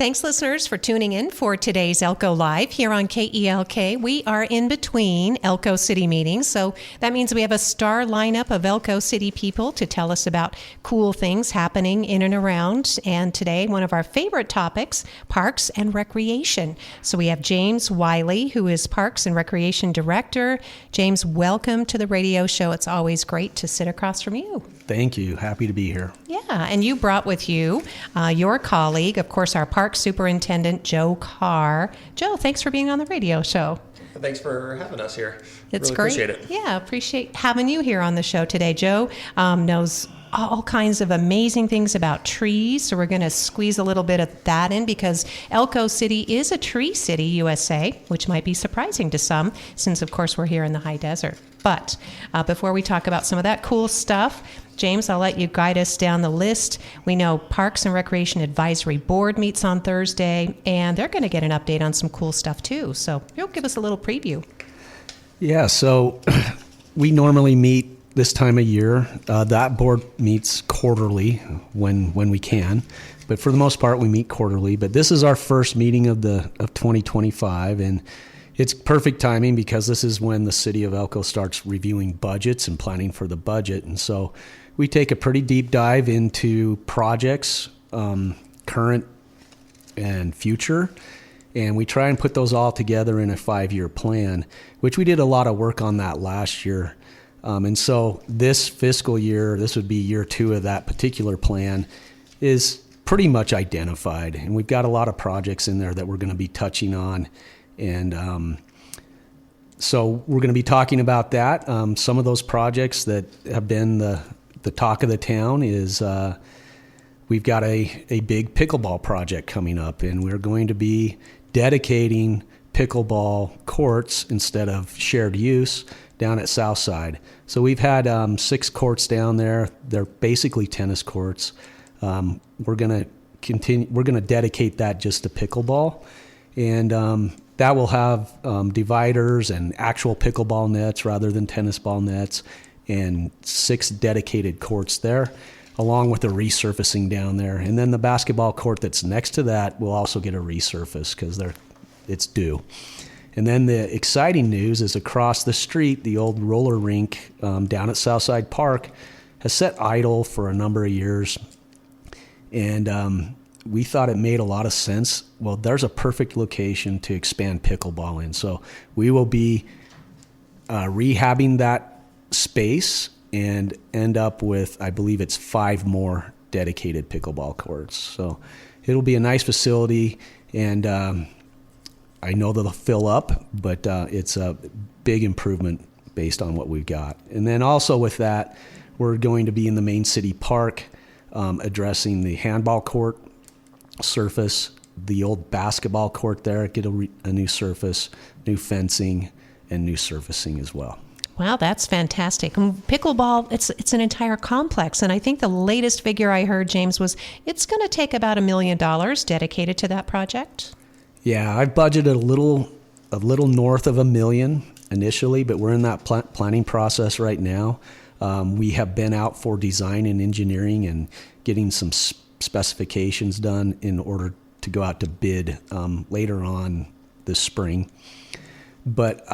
Thanks, listeners, for tuning in for today's Elko Live here on KELK. We are in between Elko City meetings, so that means we have a star lineup of Elko City people to tell us about cool things happening in and around. And today, one of our favorite topics, parks and recreation. So we have James Wiley, who is Parks and Recreation Director. James, welcome to the radio show. It's always great to sit across from you. Thank you. Happy to be here. Yeah, and you brought with you your colleague, of course, our Parks Superintendent Joe Carr. Joe, thanks for being on the radio show. Thanks for having us here. It's really great. Appreciate it. Yeah, appreciate having you here on the show today. Joe knows all kinds of amazing things about trees, so we're going to squeeze a little bit of that in because Elko City is a tree city, USA, which might be surprising to some since, of course, we're here in the high desert. But before we talk about some of that cool stuff, James, I'll let you guide us down the list. We know Parks and Recreation Advisory Board meets on Thursday, and they're going to get an update on some cool stuff too. So you'll give us a little preview. Yeah, so we normally meet this time of year. That board meets quarterly when we can, but for the most part we meet quarterly. But this is our first meeting of 2025, and it's perfect timing because this is when the city of Elko starts reviewing budgets and planning for the budget. And so we take a pretty deep dive into projects, current and future, and we try and put those all together in a 5-year plan, which we did a lot of work on that last year. And so this fiscal year, this would be year 2 of that particular plan, is pretty much identified. And we've got a lot of projects in there that we're going to be touching on. And so we're going to be talking about that. Some of those projects that have been the talk of the town is we've got a big pickleball project coming up, and we're going to be dedicating pickleball courts instead of shared use down at Southside. So we've had 6 courts down there. They're basically tennis courts. We're going to dedicate that just to pickleball, and that will have dividers and actual pickleball nets rather than tennis ball nets, and 6 dedicated courts there, along with the resurfacing down there. And then the basketball court that's next to that will also get a resurface because it's due. And then the exciting news is across the street, the old roller rink down at Southside Park has sat idle for a number of years. And we thought it made a lot of sense. Well, there's a perfect location to expand pickleball in. So we will be rehabbing that space and end up with, I believe it's 5 more dedicated pickleball courts. So it'll be a nice facility, and I know that they'll fill up, but it's a big improvement based on what we've got. And then also with that, we're going to be in the main city park addressing the handball court surface, the old basketball court there, get a new surface, new fencing, and new surfacing as well. Wow, that's fantastic. And pickleball, it's an entire complex. And I think the latest figure I heard, James, was it's going to take about $1 million dedicated to that project. Yeah, I've budgeted a little north of $1 million initially, but we're in that planning process right now. We have been out for design and engineering and getting some specifications done in order to go out to bid later on this spring. But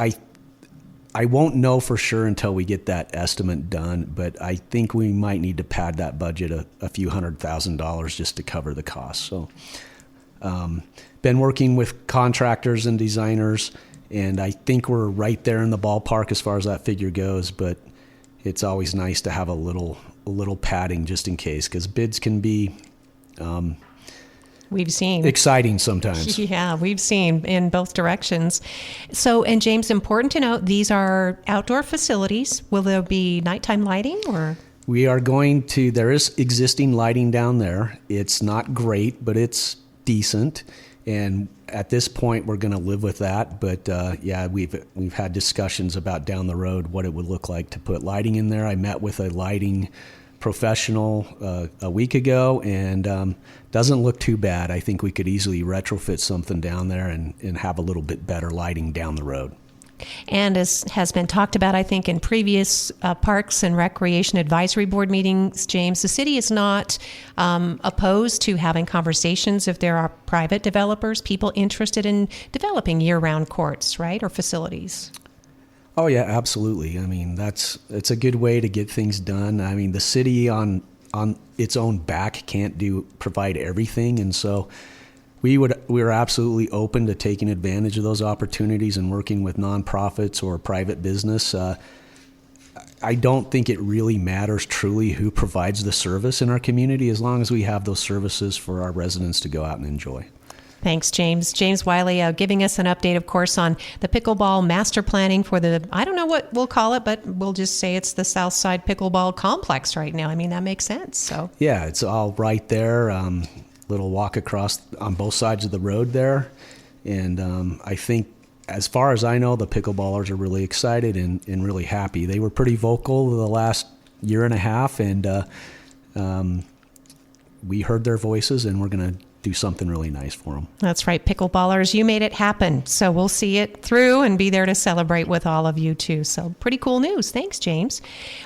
I won't know for sure until we get that estimate done, but I think we might need to pad that budget a few $100,000 just to cover the cost. So been working with contractors and designers, and I think we're right there in the ballpark as far as that figure goes, but it's always nice to have a little padding just in case, because bids can be we've seen exciting sometimes. Yeah, we've seen in both directions. So, and James, important to note, these are outdoor facilities. Will there be nighttime lighting or? We are there is existing lighting down there. It's not great, but it's decent. And at this point, we're going to live with that. But yeah, we've had discussions about down the road what it would look like to put lighting in there. I met with a lighting professional a week ago, and doesn't look too bad. I think we could easily retrofit something down there and have a little bit better lighting down the road. And as has been talked about, I think, in previous Parks and Recreation Advisory Board meetings, James, the city is not opposed to having conversations if there are private developers, people interested in developing year-round courts, right, or facilities. Oh yeah, absolutely. I mean, it's a good way to get things done. I mean, the city on its own back can't provide everything, and so we're absolutely open to taking advantage of those opportunities and working with nonprofits or private business. I don't think it really matters truly who provides the service in our community, as long as we have those services for our residents to go out and enjoy. Thanks, James. James Wiley giving us an update, of course, on the pickleball master planning for I don't know what we'll call it, but we'll just say it's the Southside Pickleball Complex right now. I mean, that makes sense. So yeah, it's all right there. Little walk across on both sides of the road there. And I think, as far as I know, the pickleballers are really excited and really happy. They were pretty vocal the last year and a half, and we heard their voices, and we're going to do something really nice for them. That's right, pickleballers, you made it happen. So we'll see it through and be there to celebrate with all of you too. So pretty cool news. Thanks, James.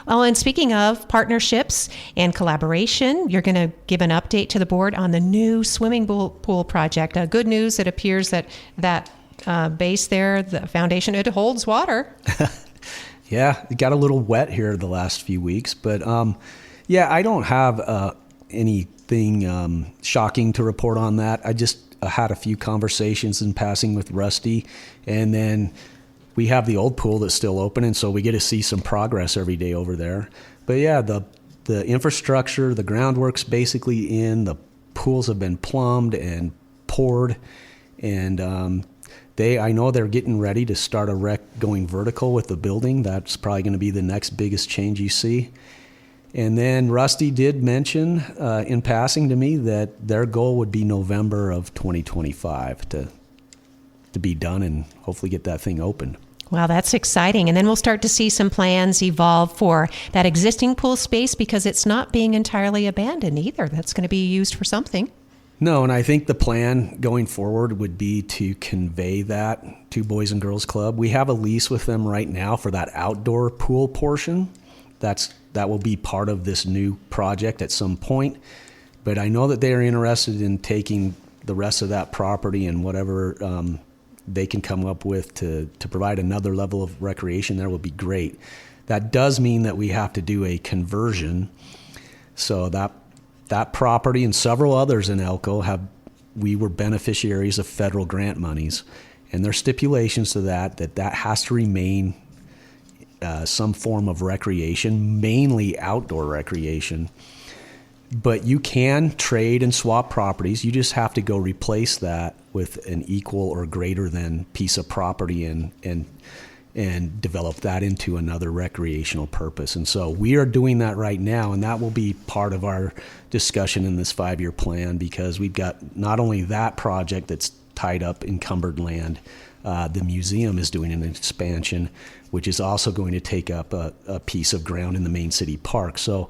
Well, and speaking of partnerships and collaboration, you're going to give an update to the board on the new swimming pool project. Good news, it appears that base there, the foundation, it holds water. Yeah, it got a little wet here the last few weeks, but yeah, I don't have anything shocking to report on that. I just had a few conversations in passing with Rusty, and then we have the old pool that's still open, and so we get to see some progress every day over there. But yeah, the infrastructure, the groundwork's basically in, the pools have been plumbed and poured, and I know they're getting ready to start a rec going vertical with the building. That's probably going to be the next biggest change you see. And then Rusty did mention in passing to me that their goal would be November of 2025 to be done and hopefully get that thing open. Wow, that's exciting. And then we'll start to see some plans evolve for that existing pool space, because it's not being entirely abandoned either. That's going to be used for something. No, and I think the plan going forward would be to convey that to Boys and Girls Club. We have a lease with them right now for that outdoor pool portion. That will be part of this new project at some point. But I know that they are interested in taking the rest of that property and whatever they can come up with to provide another level of recreation there will be great. That does mean that we have to do a conversion. So that property and several others in Elko we were beneficiaries of federal grant monies. And there are stipulations to that has to remain some form of recreation, mainly outdoor recreation. But you can trade and swap properties. You just have to go replace that with an equal or greater than piece of property and develop that into another recreational purpose. And so we are doing that right now, and that will be part of our discussion in this 5-year plan, because we've got not only that project that's tied up encumbered land, the museum is doing an expansion, which is also going to take up a piece of ground in the main city park. So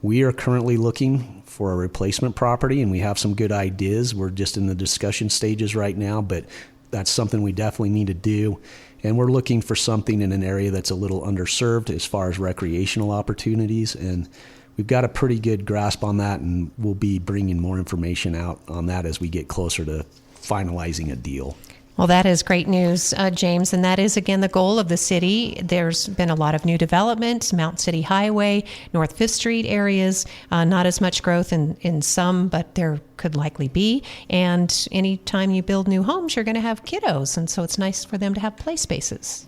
we are currently looking for a replacement property, and we have some good ideas. We're just in the discussion stages right now, but that's something we definitely need to do. And we're looking for something in an area that's a little underserved as far as recreational opportunities. And we've got a pretty good grasp on that, and we'll be bringing more information out on that as we get closer to finalizing a deal. Well, that is great news, James, and that is, again, the goal of the city. There's been a lot of new development, Mountain City Highway, North 5th Street areas, not as much growth in some, but there could likely be. And anytime you build new homes, you're going to have kiddos, and so it's nice for them to have play spaces.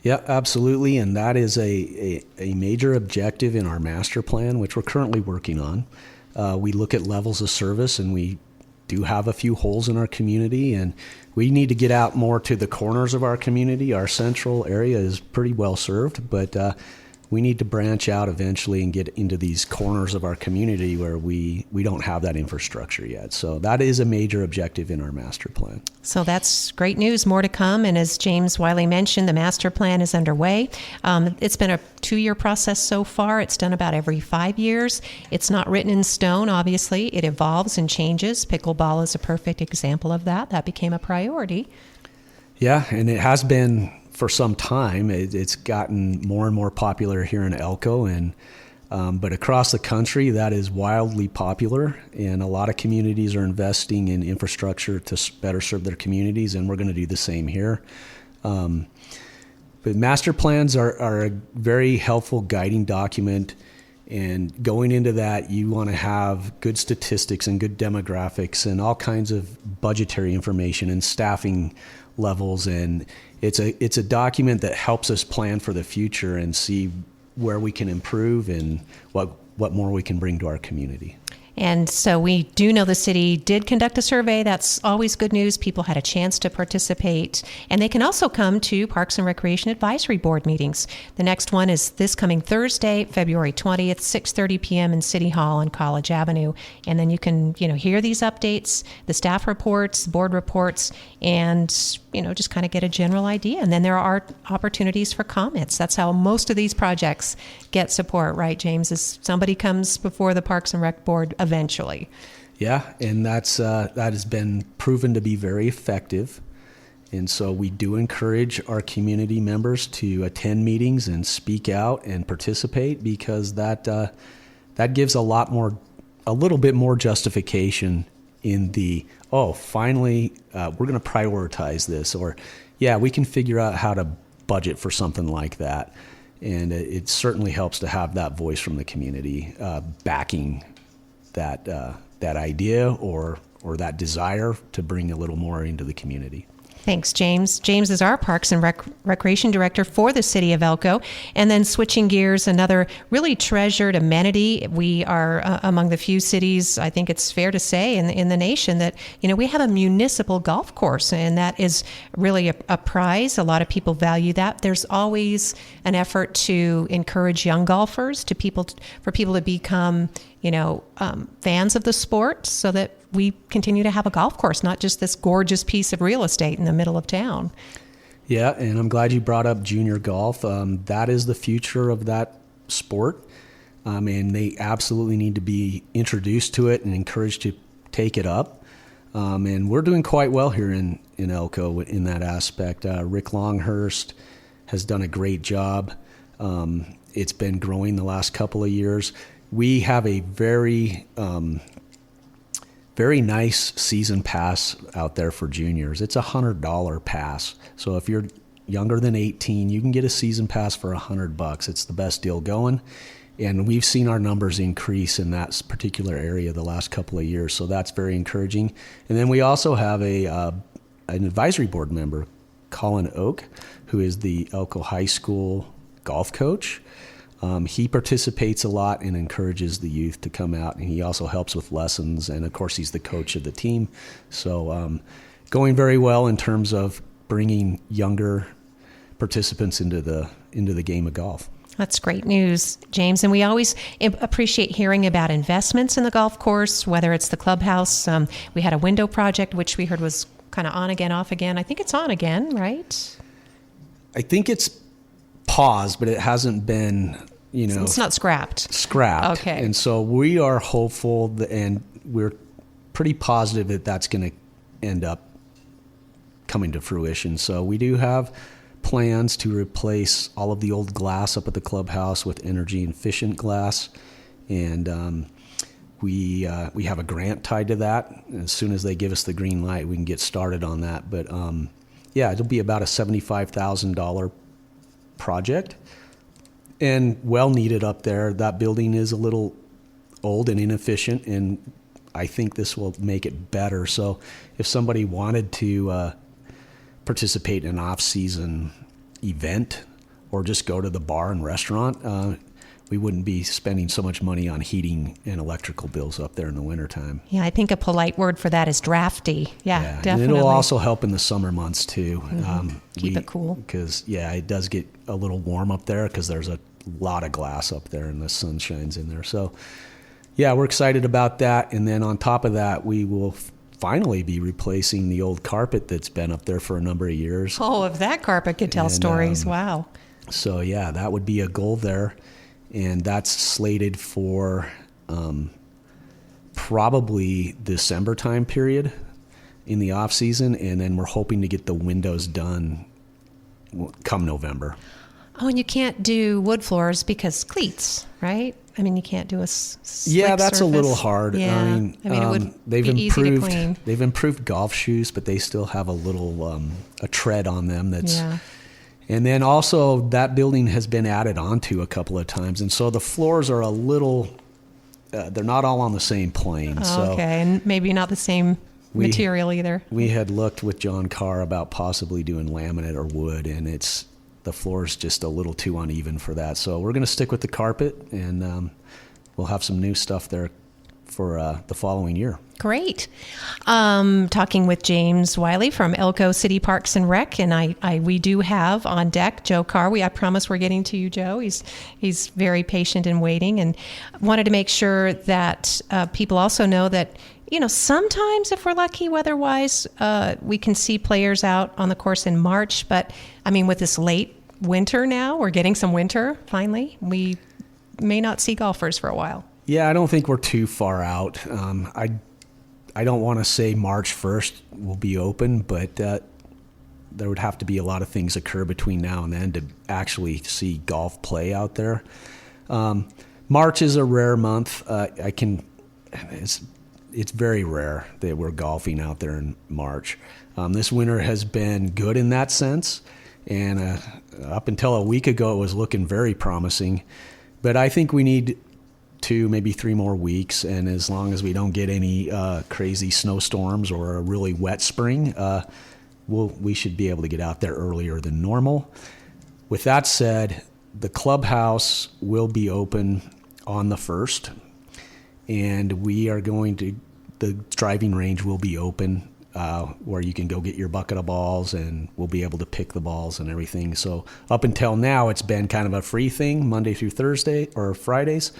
Yeah, absolutely, and that is a major objective in our master plan, which we're currently working on. We look at levels of service, and we do have a few holes in our community, and we need to get out more to the corners of our community. Our central area is pretty well served, but we need to branch out eventually and get into these corners of our community where we don't have that infrastructure yet. So that is a major objective in our master plan. So that's great news. More to come. And as James Wiley mentioned, the master plan is underway. It's been a 2-year process so far. It's done about every 5 years. It's not written in stone, obviously. It evolves and changes. Pickleball is a perfect example of that. That became a priority. Yeah, and it has been for some time. It's gotten more and more popular here in Elko, and but across the country, that is wildly popular, and a lot of communities are investing in infrastructure to better serve their communities, and we're going to do the same here. But master plans are a very helpful guiding document, and going into that, you want to have good statistics and good demographics and all kinds of budgetary information and staffing levels, and it's a document that helps us plan for the future and see where we can improve and what more we can bring to our community. And so we do know the city did conduct a survey. That's always good news. People had a chance to participate. And they can also come to Parks and Recreation Advisory Board meetings. The next one is this coming Thursday, February 20th, 6:30 p.m. in City Hall on College Avenue. And then you can, hear these updates, the staff reports, board reports, and, just kind of get a general idea. And then there are opportunities for comments. That's how most of these projects get support, right, James? Is somebody comes before the Parks and Rec Board eventually. Yeah, and that has been proven to be very effective. And so we do encourage our community members to attend meetings and speak out and participate, because that gives a little bit more justification in finally we're going to prioritize this, or we can figure out how to budget for something like that. And it certainly helps to have that voice from the community backing that idea or that desire to bring a little more into the community. Thanks, James. James is our Parks and Recreation Director for the City of Elko. And then switching gears, another really treasured amenity. We are among the few cities, I think it's fair to say, in the nation that, we have a municipal golf course, and that is really a prize. A lot of people value that. There's always an effort to encourage young golfers, for people to become, fans of the sport, so that we continue to have a golf course, not just this gorgeous piece of real estate in the middle of town. Yeah, and I'm glad you brought up junior golf. That is the future of that sport, and they absolutely need to be introduced to it and encouraged to take it up. And we're doing quite well here in Elko in that aspect. Rick Longhurst has done a great job. It's been growing the last couple of years. We have a very nice season pass out there for juniors. It's $100 pass. So if you're younger than 18, you can get a season pass for $100. It's the best deal going. And we've seen our numbers increase in that particular area the last couple of years. So that's very encouraging. And then we also have an advisory board member, Colin Oak, who is the Elko High School golf coach. He participates a lot and encourages the youth to come out, and he also helps with lessons, and of course he's the coach of the team. So going very well in terms of bringing younger participants into the game of golf. That's great news, James. And we always appreciate hearing about investments in the golf course, whether it's the clubhouse. We had a window project, which we heard was kind of on again, off again. I think it's on again, right? I think it's paused, but it hasn't been, it's not scrapped. Okay. And so we are hopeful and we're pretty positive that that's going to end up coming to fruition. So we do have plans to replace all of the old glass up at the clubhouse with energy efficient glass. And we have a grant tied to that. As soon as they give us the green light, we can get started on that. But it'll be about a $75,000 project, and well needed up there. That building is a little old and inefficient, and I think this will make it better. So if somebody wanted to participate in an off-season event or just go to the bar and restaurant, we wouldn't be spending so much money on heating and electrical bills up there in the wintertime. Yeah, I think a polite word for that is drafty. Yeah, definitely. And it'll also help in the summer months too. Mm-hmm. Keep it cool. Because, it does get a little warm up there because there's a lot of glass up there and the sun shines in there. So, we're excited about that. And then on top of that, we will finally be replacing the old carpet that's been up there for a number of years. Oh, if that carpet could tell stories, wow. So, that would be a goal there. And that's slated for probably December time period in the off season, and then we're hoping to get the windows done come November. Oh, and you can't do wood floors because cleats, right? I mean, you can't do a Yeah, that's surface. a little hard. Yeah. I mean, it would they've be easy to improved. clean. They've improved golf shoes, but they still have a little a tread on them. Yeah. And then also that building has been added onto a couple of times, and so the floors are a little. They're not all on the same plane. So Okay, and maybe not the same material either. we had looked with John Carr about possibly doing laminate or wood, and the floor's just a little too uneven for that. So we're going to stick with the carpet, and we'll have some new stuff there for the following year. Great. Talking with James Wiley from Elko City Parks and Rec, and we do have on deck Joe Carr. I promise we're getting to you, Joe. He's very patient and waiting, and wanted to make sure that people also know that sometimes if we're lucky weather-wise, we can see players out on the course in March. But I mean, with this late winter now, we're getting some winter finally. We may not see golfers for a while. Yeah, I don't think we're too far out. I don't want to say March 1st will be open, but there would have to be a lot of things occur between now and then to actually see golf play out there. March is a rare month. It's very rare that we're golfing out there in March. This winter has been good in that sense, and up until a week ago, it was looking very promising. But I think we need 2, maybe 3 more weeks, and as long as we don't get any crazy snowstorms or a really wet spring, we should be able to get out there earlier than normal. With that said, the clubhouse will be open on the 1st, and the driving range will be open where you can go get your bucket of balls, and we'll be able to pick the balls and everything. So up until now, it's been kind of a free thing, Monday through Thursday or Fridays.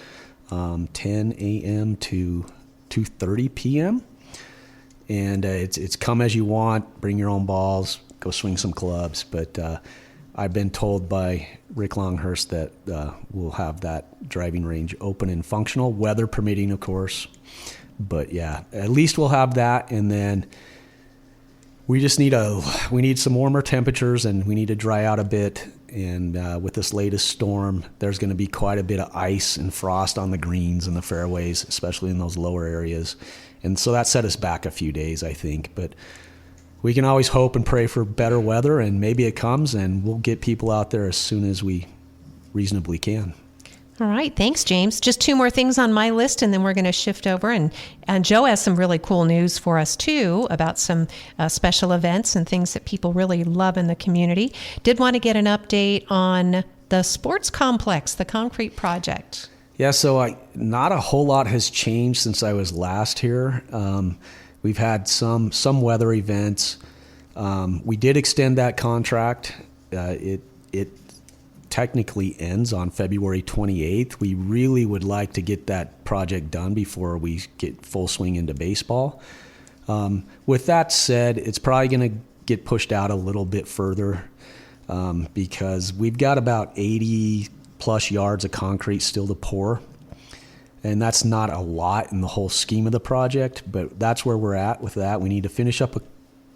10 a.m. to 2:30 p.m. And it's come as you want, bring your own balls, go swing some clubs. But I've been told by Rick Longhurst that we'll have that driving range open and functional, weather permitting, of course. But yeah, at least we'll have that, and then we just need some warmer temperatures, and we need to dry out a bit. And with this latest storm, there's going to be quite a bit of ice and frost on the greens and the fairways, especially in those lower areas. And so that set us back a few days, I think. But we can always hope and pray for better weather, and maybe it comes, and we'll get people out there as soon as we reasonably can. All right. Thanks, James. Just 2 more things on my list, and then we're going to shift over. And Joe has some really cool news for us, too, about some special events and things that people really love in the community. Did want to get an update on the sports complex, the concrete project. Yeah, so not a whole lot has changed since I was last here. We've had some weather events. We did extend that contract. It technically ends on February 28th. We really would like to get that project done before we get full swing into baseball. With that said, it's probably going to get pushed out a little bit further because we've got about 80 plus yards of concrete still to pour. And that's not a lot in the whole scheme of the project, but that's where we're at with that. We need to finish up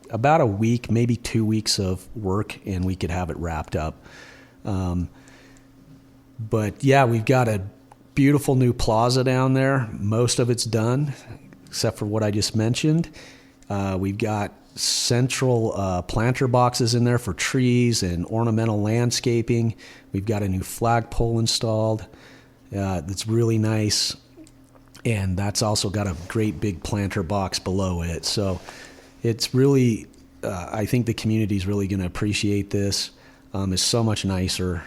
about a week, maybe 2 weeks of work, and we could have it wrapped up. But yeah, we've got a beautiful new plaza down there. Most of it's done, except for what I just mentioned. We've got central planter boxes in there for trees and ornamental landscaping. We've got a new flagpole installed that's really nice, and that's also got a great big planter box below it. So it's really, I think the community's really going to appreciate this. It's so much nicer.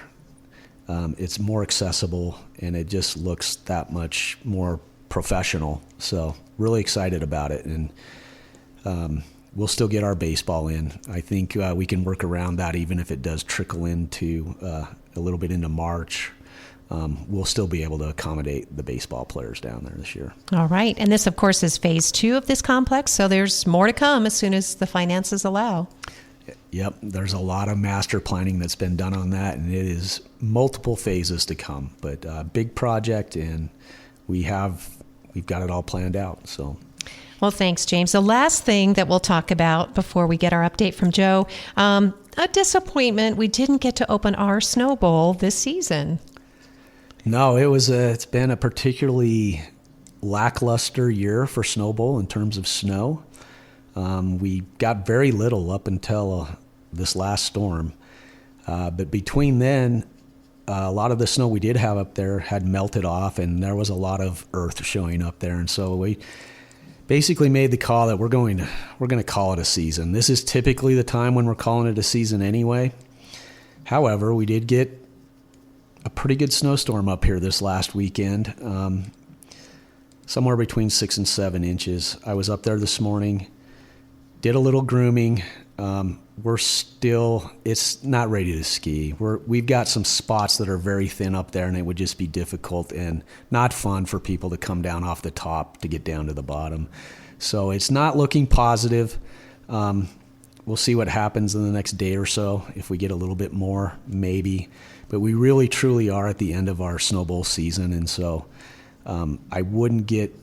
It's more accessible, and it just looks that much more professional. So really excited about it, and we'll still get our baseball in. I think we can work around that, even if it does trickle into a little bit into March. We'll still be able to accommodate the baseball players down there this year. All right. And this, of course, is phase 2 of this complex, so there's more to come as soon as the finances allow. Yep, there's a lot of master planning that's been done on that, and it is multiple phases to come. But big project, and we've got it all planned out. So, well, thanks, James. The last thing that we'll talk about before we get our update from Joe, a disappointment. We didn't get to open our snow bowl this season. No, it's been a particularly lackluster year for Snow Bowl in terms of snow. We got very little up until this last storm. But between then, a lot of the snow we did have up there had melted off, and there was a lot of earth showing up there. And so we basically made the call that we're going to call it a season. This is typically the time when we're calling it a season anyway. However, we did get a pretty good snowstorm up here this last weekend, somewhere between 6 and 7 inches. I was up there this morning, did a little grooming. It's not ready to ski. We've got some spots that are very thin up there, and it would just be difficult and not fun for people to come down off the top to get down to the bottom. So it's not looking positive. We'll see what happens in the next day or so. If we get a little bit more, maybe. But we really, truly are at the end of our Snow Bowl season, and so I wouldn't get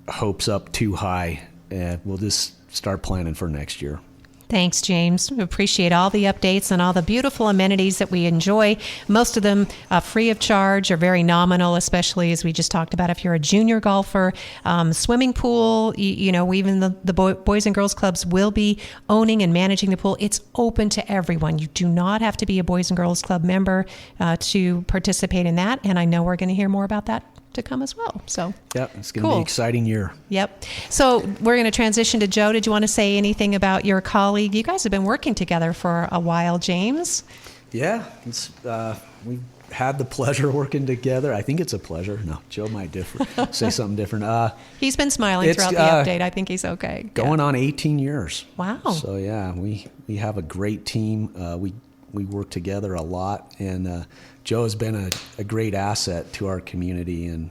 hopes up too high. We'll just start planning for next year. Thanks, James. We appreciate all the updates and all the beautiful amenities that we enjoy. Most of them free of charge or very nominal, especially as we just talked about if you're a junior golfer. Swimming pool, even the Boys and Girls Clubs will be owning and managing the pool. It's open to everyone. You do not have to be a Boys and Girls Club member to participate in that. And I know we're going to hear more about that to come as well. So yeah, it's going to be an exciting year. Yep. So we're going to transition to Joe. Did you want to say anything about your colleague? You guys have been working together for a while, James. Yeah, we've had the pleasure working together. I think it's a pleasure. No, Joe might say something different. He's been smiling throughout the update. I think he's okay. Going on 18 years. Wow. So yeah, we have a great team. We work together a lot, and Joe has been a great asset to our community, and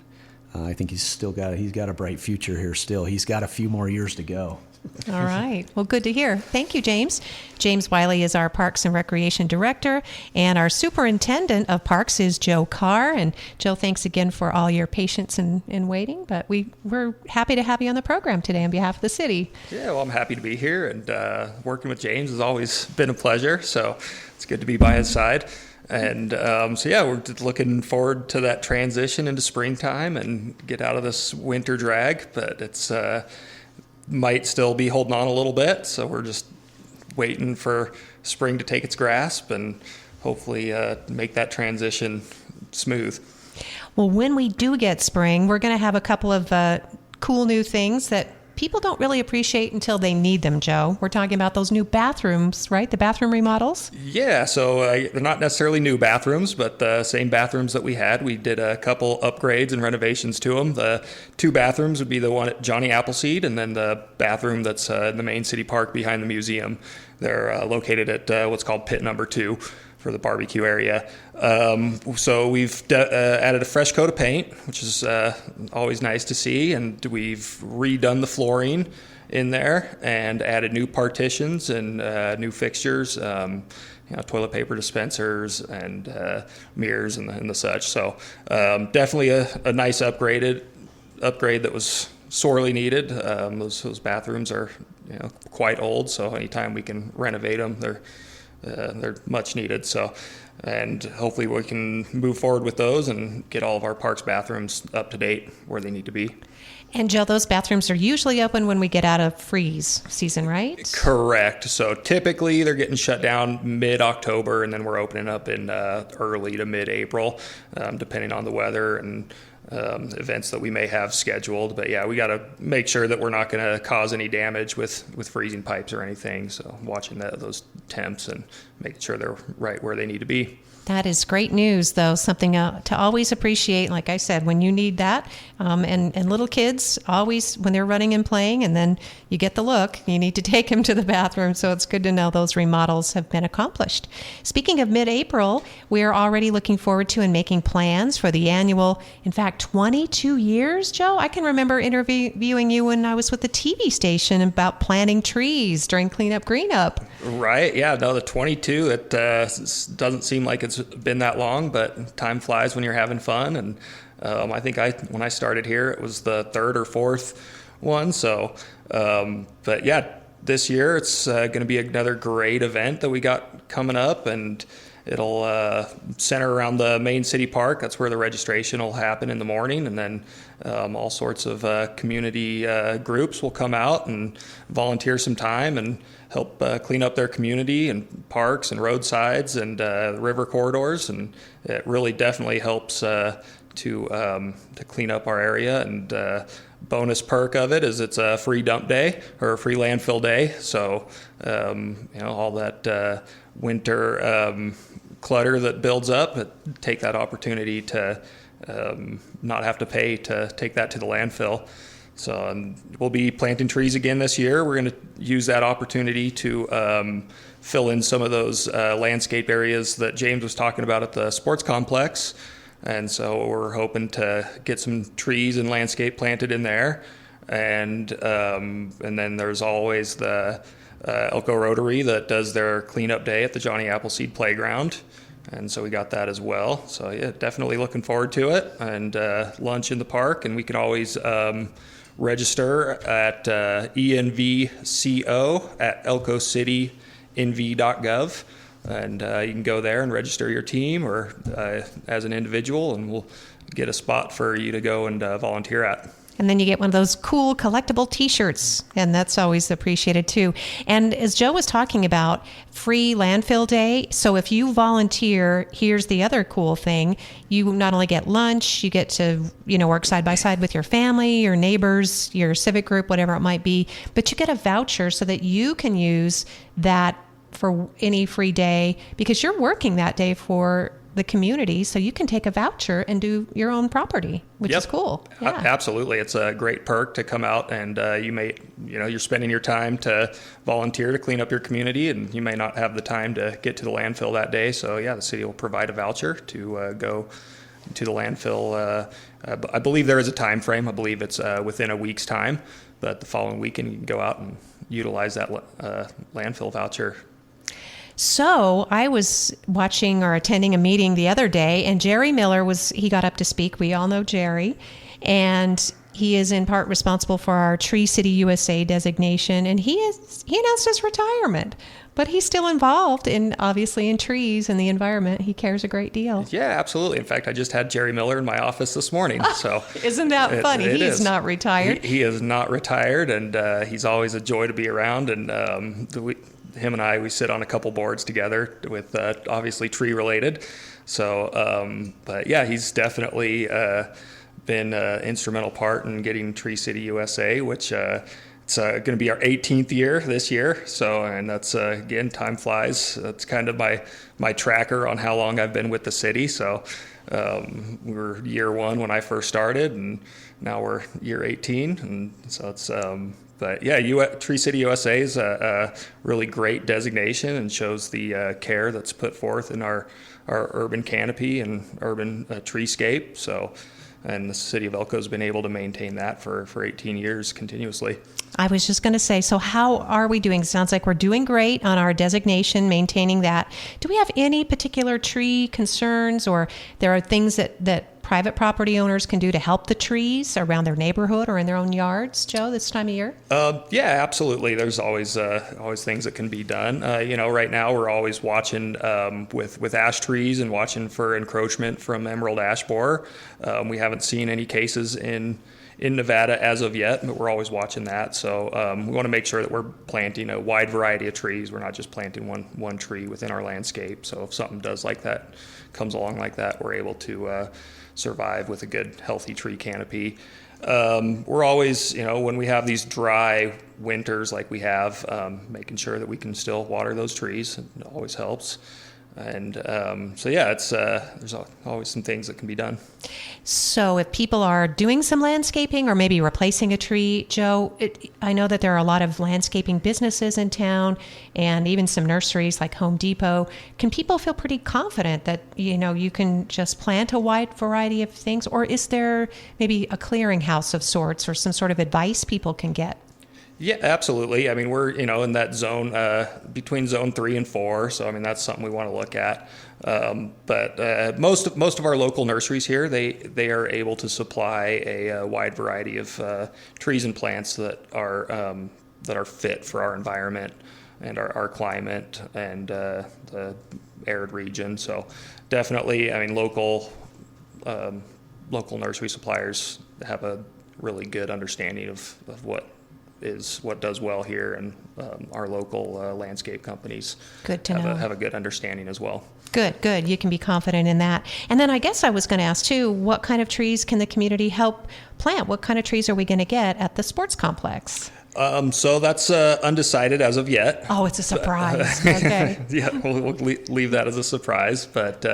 I think he's got a bright future here still. He's got a few more years to go. All right. Well, good to hear. Thank you, James. James Wiley is our Parks and Recreation Director, and our Superintendent of Parks is Joe Carr. And Joe, thanks again for all your patience in waiting, but we're happy to have you on the program today on behalf of the city. Yeah, well, I'm happy to be here, and working with James has always been a pleasure, so it's good to be by his side. And we're just looking forward to that transition into springtime and get out of this winter drag, but it's might still be holding on a little bit, so we're just waiting for spring to take its grasp and hopefully make that transition smooth. Well, when we do get spring, we're going to have a couple of cool new things that people don't really appreciate until they need them, Joe. We're talking about those new bathrooms, right? The bathroom remodels? Yeah, so they're not necessarily new bathrooms, but the same bathrooms that we had. We did a couple upgrades and renovations to them. The two bathrooms would be the one at Johnny Appleseed, and then the bathroom that's in the main city park behind the museum. They're located at what's called pit number 2 for the barbecue area. So we've added a fresh coat of paint, which is always nice to see, and we've redone the flooring in there and added new partitions and new fixtures, toilet paper dispensers and mirrors and the such. So definitely a nice upgrade that was sorely needed. Those bathrooms are quite old, so anytime we can renovate them, they're much needed. So, and hopefully we can move forward with those and get all of our parks bathrooms up to date where they need to be. And Joe, those bathrooms are usually open when we get out of freeze season, right? Correct. So typically they're getting shut down mid-October, and then we're opening up in early to mid-April, depending on the weather and events that we may have scheduled. But yeah, we got to make sure that we're not going to cause any damage with freezing pipes or anything. So watching those temps and making sure they're right where they need to be. That is great news, though, something to always appreciate. Like I said, when you need that, and little kids always, when they're running and playing, and then you get the look, you need to take them to the bathroom. So it's good to know those remodels have been accomplished. Speaking of mid-April, we are already looking forward to and making plans for the annual, in fact, 22 years, Joe. I can remember interviewing you when I was with the TV station about planting trees during Cleanup Green Up. Right. Yeah. No, the 22, it doesn't seem like it's been that long, but time flies when you're having fun. And I think when I started here, it was the third or fourth one. So, but yeah, this year it's going to be another great event that we got coming up, and it'll center around the main city park. That's where the registration will happen in the morning, and then all sorts of community groups will come out and volunteer some time and help clean up their community and parks and roadsides and river corridors, and it really definitely helps to clean up our area. And bonus perk of it is it's a free dump day or a free landfill day, so all that winter clutter that builds up, take that opportunity to not have to pay to take that to the landfill. So we'll be planting trees again this year. We're going to use that opportunity to fill in some of those landscape areas that James was talking about at the sports complex. And so we're hoping to get some trees and landscape planted in there. And then there's always the Elko Rotary that does their cleanup day at the Johnny Appleseed Playground. And so we got that as well. So yeah, definitely looking forward to it. And lunch in the park. And we can always register at envco@elkocitynv.gov. And you can go there and register your team or as an individual, and we'll get a spot for you to go and volunteer at. And then you get one of those cool collectible T-shirts, and that's always appreciated too. And as Joe was talking about, free landfill day. So if you volunteer, here's the other cool thing: you not only get lunch, you get to work side by side with your family, your neighbors, your civic group, whatever it might be. But you get a voucher so that you can use that for any free day, because you're working that day for the community, so you can take a voucher and do your own property, which is cool. Yeah. Absolutely. It's a great perk to come out, and you're spending your time to volunteer to clean up your community, and you may not have the time to get to the landfill that day. So yeah, the city will provide a voucher to go to the landfill. I believe there is a time frame. I believe it's within a week's time, but the following weekend you can go out and utilize that landfill voucher. So I was watching or attending a meeting the other day, and Jerry Miller he got up to speak. We all know Jerry, and he is in part responsible for our Tree City USA designation, and he announced his retirement, but he's still involved obviously in trees and the environment. He cares a great deal. Yeah, absolutely. In fact, I just had Jerry Miller in my office this morning. So isn't that funny? He's not retired. He is not retired, and he's always a joy to be around. And him and I, we sit on a couple boards together with obviously tree related. So, but yeah, he's definitely been an instrumental part in getting Tree City USA, which it's going to be our 18th year this year. So, and that's again, time flies. That's kind of my tracker on how long I've been with the city. So we were year 1 when I first started, and now we're year 18. And so it's but yeah, Tree City USA is a really great designation and shows the care that's put forth in our urban canopy and urban treescape. So, and the city of Elko has been able to maintain that for 18 years continuously. I was just going to say, so how are we doing? Sounds like we're doing great on our designation, maintaining that. Do we have any particular tree concerns, or there are things that private property owners can do to help the trees around their neighborhood or in their own yards, Joe, this time of year? Yeah, absolutely. There's always things that can be done. Right now we're always watching with ash trees and watching for encroachment from emerald ash borer. We haven't seen any cases in Nevada as of yet, but we're always watching that. So we want to make sure that we're planting a wide variety of trees. We're not just planting one tree within our landscape. So if something comes along like that, we're able to survive with a good, healthy tree canopy. We're always, when we have these dry winters like we have, making sure that we can still water those trees. It always helps. And so, yeah, there's always some things that can be done. So if people are doing some landscaping or maybe replacing a tree, Joe, I know that there are a lot of landscaping businesses in town and even some nurseries like Home Depot. Can people feel pretty confident that, you can just plant a wide variety of things? Or is there maybe a clearinghouse of sorts or some sort of advice people can get? Yeah, absolutely. I mean, we're, in that zone, between zone 3 and 4. So, I mean, that's something we want to look at. But most of our local nurseries here, they are able to supply a wide variety of trees and plants that are that are fit for our environment and our climate and the arid region. So definitely, I mean, local nursery suppliers have a really good understanding of what does well here, and our local landscape companies Good to know. have a good understanding as well. Good. You can be confident in that. And then I guess I was going to ask too, what kind of trees can the community help plant? What kind of trees are we going to get at the sports complex? So that's undecided as of yet. Oh, it's a surprise. Okay. Yeah, we'll leave that as a surprise. But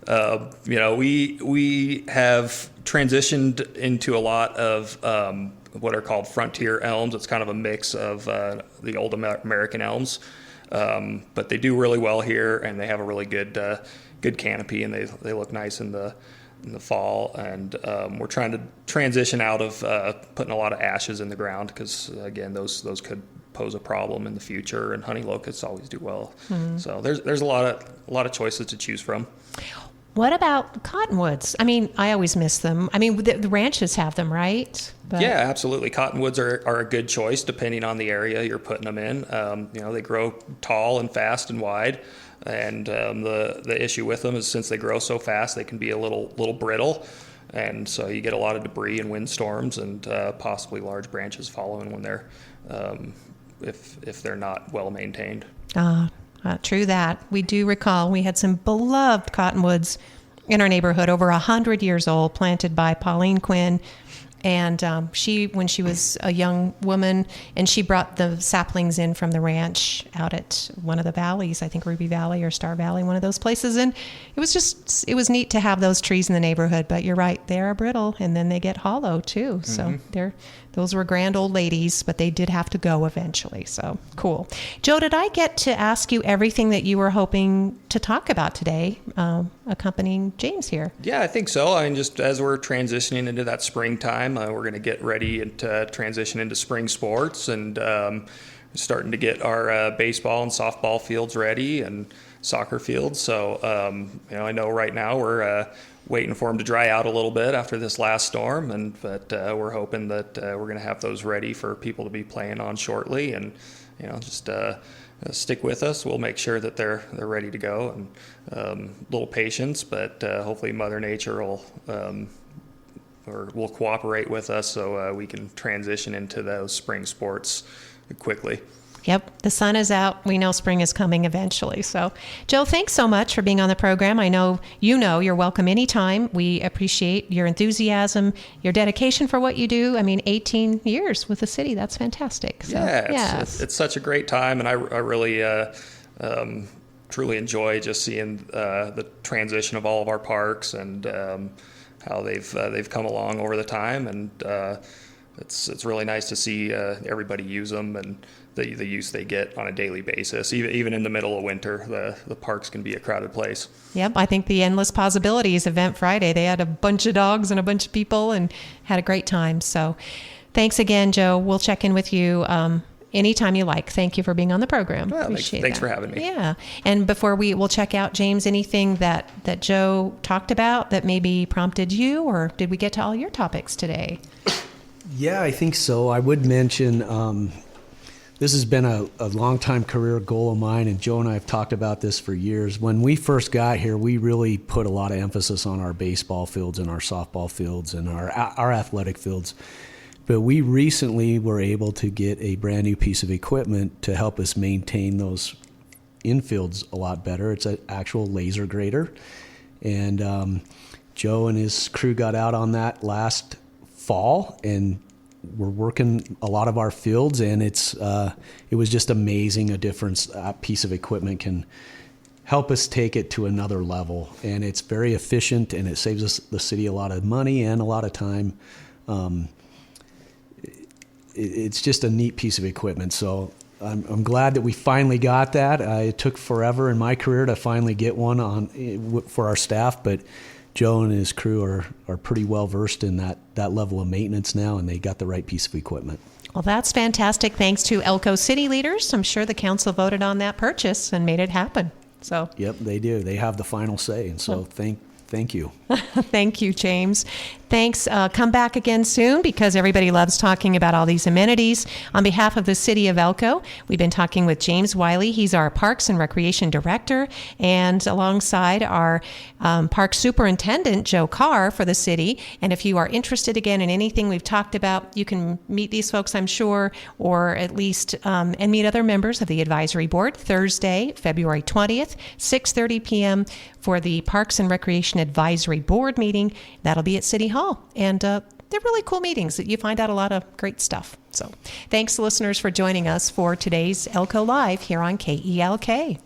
we have transitioned into a lot of what are called frontier elms. It's kind of a mix of the old American elms, but they do really well here, and they have a really good canopy, and they look nice in the fall. And we're trying to transition out of putting a lot of ashes in the ground, because again, those could pose a problem in the future, and honey locusts always do well. So there's a lot of choices to choose from. What about cottonwoods? I mean, I always miss them. I mean, the ranches have them, right? But Yeah, absolutely. Cottonwoods are a good choice depending on the area you're putting them in. They grow tall and fast and wide, and the issue with them is, since they grow so fast, they can be a little brittle, and so you get a lot of debris and windstorms, and possibly large branches following when they're if they're not well maintained. True that. We do recall we had some beloved cottonwoods in our neighborhood, over 100 years old, planted by Pauline Quinn. And when she was a young woman, and she brought the saplings in from the ranch out at one of the valleys, I think Ruby Valley or Star Valley, one of those places. And it was neat to have those trees in the neighborhood. But you're right, they are brittle, and then they get hollow too. So those were grand old ladies, but they did have to go eventually. So cool. Joe, did I get to ask you everything that you were hoping to talk about today, accompanying James here? Yeah, I think so. I mean, just as we're transitioning into that springtime, we're going to get ready to transition into spring sports, and starting to get our baseball and softball fields ready, and soccer fields. So, I know right now we're waiting for them to dry out a little bit after this last storm, but we're hoping that we're going to have those ready for people to be playing on shortly, and just stick with us. We'll make sure that they're ready to go, and a little patience, but hopefully Mother Nature will cooperate with us, so we can transition into those spring sports quickly. Yep, the sun is out. We know spring is coming eventually. So, Joe, thanks so much for being on the program. I know you're welcome anytime. We appreciate your enthusiasm, your dedication for what you do. I mean, 18 years with the city. That's fantastic. So, it's such a great time, and I really truly enjoy just seeing the transition of all of our parks, and how they've come along over the time, and it's really nice to see everybody use them, and the use they get on a daily basis. Even in the middle of winter, the parks can be a crowded place. Yep, I think the Endless Possibilities event Friday, they had a bunch of dogs and a bunch of people and had a great time. So thanks again, Joe. We'll check in with you anytime you like. Thank you for being on the program. Well, Appreciate thanks that. for having me. Yeah. And before we'll check out, James, anything that Joe talked about that maybe prompted you, or did we get to all your topics today? Yeah, I think so. I would mention this has been a long-time career goal of mine, and Joe and I have talked about this for years. When we first got here, we really put a lot of emphasis on our baseball fields and our softball fields and our athletic fields. But we recently were able to get a brand new piece of equipment to help us maintain those infields a lot better. It's an actual laser grader. And Joe and his crew got out on that last fall, and we're working a lot of our fields, and it was just amazing a difference that piece of equipment can help us take it to another level. And it's very efficient, and it saves us, the city, a lot of money and a lot of time. It's just a neat piece of equipment. So I'm glad that we finally got that. It took forever in my career to finally get one for our staff, but Joe and his crew are pretty well versed in that level of maintenance now, and they got the right piece of equipment. Well, that's fantastic. Thanks to Elko city leaders. I'm sure the council voted on that purchase and made it happen. So Yep, they do. They have the final say, and so thank you. Thank you, James. Thanks. Come back again soon because everybody loves talking about all these amenities. On behalf of the City of Elko, we've been talking with James Wiley. He's our Parks and Recreation Director, and alongside our Parks Superintendent Joe Carr for the city. And if you are interested again in anything we've talked about, you can meet these folks, I'm sure, or at least and meet other members of the advisory board Thursday, February 20th, 6:30 p.m. for the Parks and Recreation Advisory Board meeting. That'll be at City Hall. And they're really cool meetings that you find out a lot of great stuff. So thanks, listeners, for joining us for today's Elko Live here on KELK.